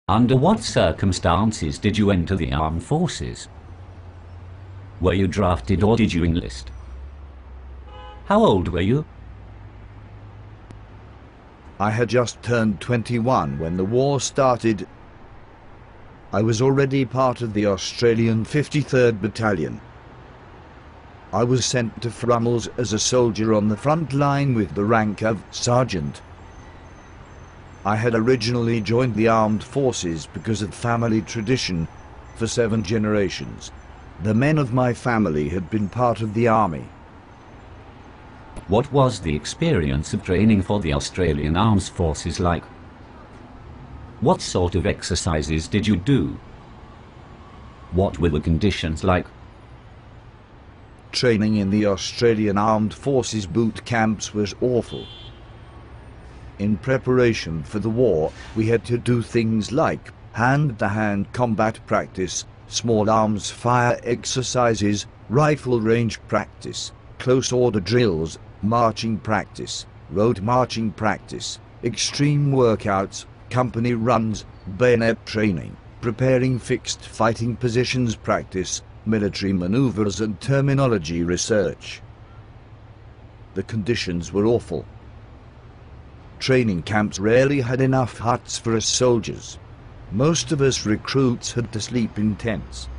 Under what circumstances did you enter the armed forces? Were you drafted or did you enlist? How old were you? I had just turned 21 when the war started. I was already part of the Australian 53rd Battalion. I was sent to Fromelles as a soldier on the front line with the rank of sergeant. I had originally joined the armed forces because of family tradition. For 7 generations, the men of my family had been part of the army. What was the experience of training for the Australian Armed Forces like? What sort of exercises did you do? What were the conditions like? Training in the Australian Armed Forces boot camps was awful. In preparation for the war, we had to do things like hand-to-hand combat practice, small arms fire exercises, rifle range practice, close order drills, marching practice, road marching practice, extreme workouts, company runs, bayonet training, preparing fixed fighting positions practice, military maneuvers and terminology research. The conditions were awful. Training camps rarely had enough huts for us soldiers. Most of us recruits had to sleep in tents.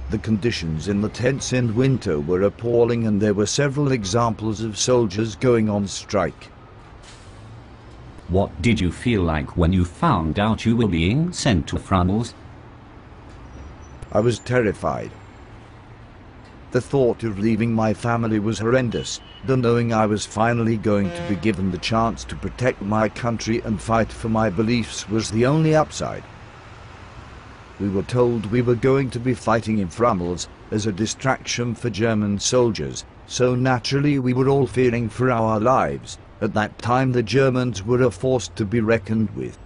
The conditions in the tents in winter were appalling, and there were several examples of soldiers going on strike. What did you feel like when you found out you were being sent to Fromelles? I was terrified. The thought of leaving my family was horrendous, though knowing I was finally going to be given the chance to protect my country and fight for my beliefs was the only upside. We were told we were going to be fighting in Fromelles as a distraction for German soldiers, so naturally we were all fearing for our lives. At that time the Germans were a force to be reckoned with.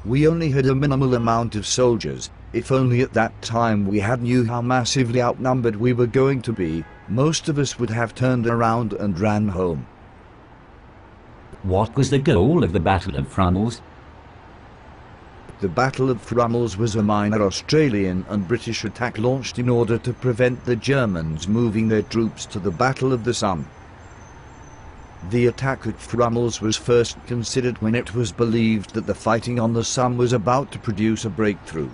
We only had a minimal amount of soldiers. If only at that time we had knew how massively outnumbered we were going to be, most of us would have turned around and ran home. What was the goal of the Battle of Fromelles? The Battle of Fromelles was a minor Australian and British attack launched in order to prevent the Germans moving their troops to the Battle of the Somme. The attack at Fromelles was first considered when it was believed that the fighting on the Somme was about to produce a breakthrough.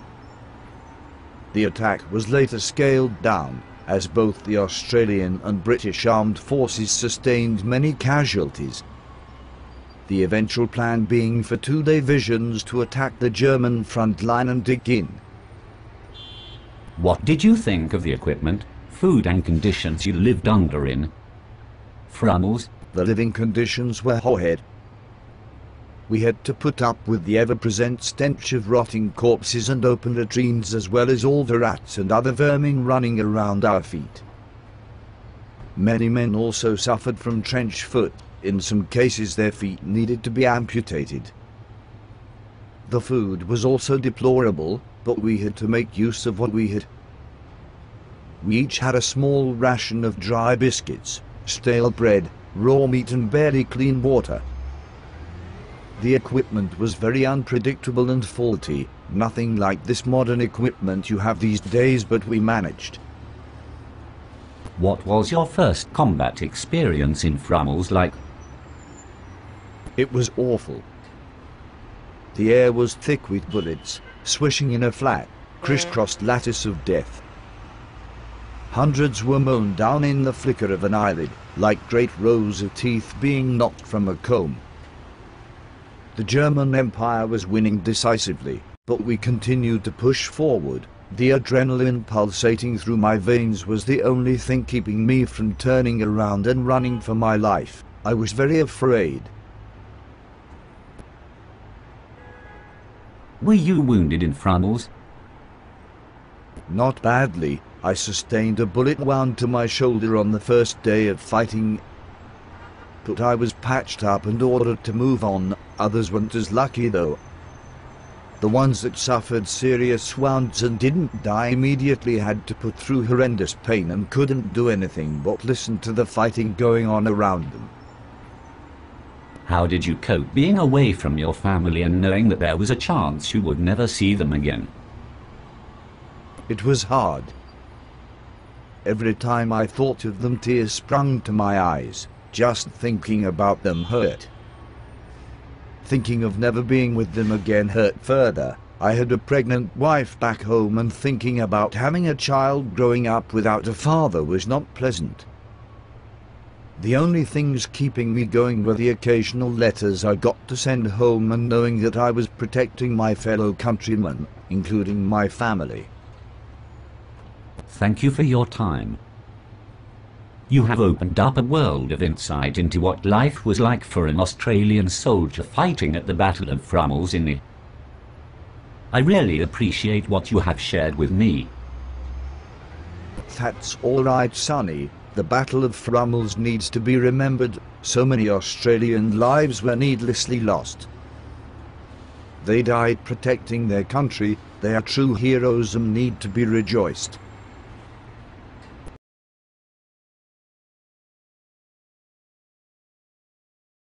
The attack was later scaled down, as both the Australian and British armed forces sustained many casualties. The eventual plan being for 2 divisions to attack the German front line and dig in. What did you think of the equipment, food and conditions you lived under in Fromelles? The living conditions were horrid. We had to put up with the ever-present stench of rotting corpses and open latrines, as well as all the rats and other vermin running around our feet. Many men also suffered from trench foot. In some cases their feet needed to be amputated. The food was also deplorable, but we had to make use of what we had. We each had a small ration of dry biscuits, stale bread, raw meat and barely clean water. The equipment was very unpredictable and faulty, nothing like this modern equipment you have these days, but we managed. What was your first combat experience in Fromelles like? It was awful. The air was thick with bullets, swishing in a flat, crisscrossed lattice of death. Hundreds were mown down in the flicker of an eyelid, like great rows of teeth being knocked from a comb. The German Empire was winning decisively, but we continued to push forward. The adrenaline pulsating through my veins was the only thing keeping me from turning around and running for my life. I was very afraid. Were you wounded in Fromelles? Not badly. I sustained a bullet wound to my shoulder on the first day of fighting, but I was patched up and ordered to move on. Others weren't as lucky though. The ones that suffered serious wounds and didn't die immediately had to put through horrendous pain and couldn't do anything but listen to the fighting going on around them. How did you cope being away from your family and knowing that there was a chance you would never see them again? It was hard. Every time I thought of them, tears sprung to my eyes. Just thinking about them hurt. Thinking of never being with them again hurt further. I had a pregnant wife back home, and thinking about having a child growing up without a father was not pleasant. The only things keeping me going were the occasional letters I got to send home and knowing that I was protecting my fellow countrymen, including my family. Thank you for your time. You have opened up a world of insight into what life was like for an Australian soldier fighting at the Battle of Fromelles in the... I really appreciate what you have shared with me. That's all right, Sonny. The Battle of Fromelles needs to be remembered. So many Australian lives were needlessly lost. They died protecting their country. They are true heroes and need to be rejoiced.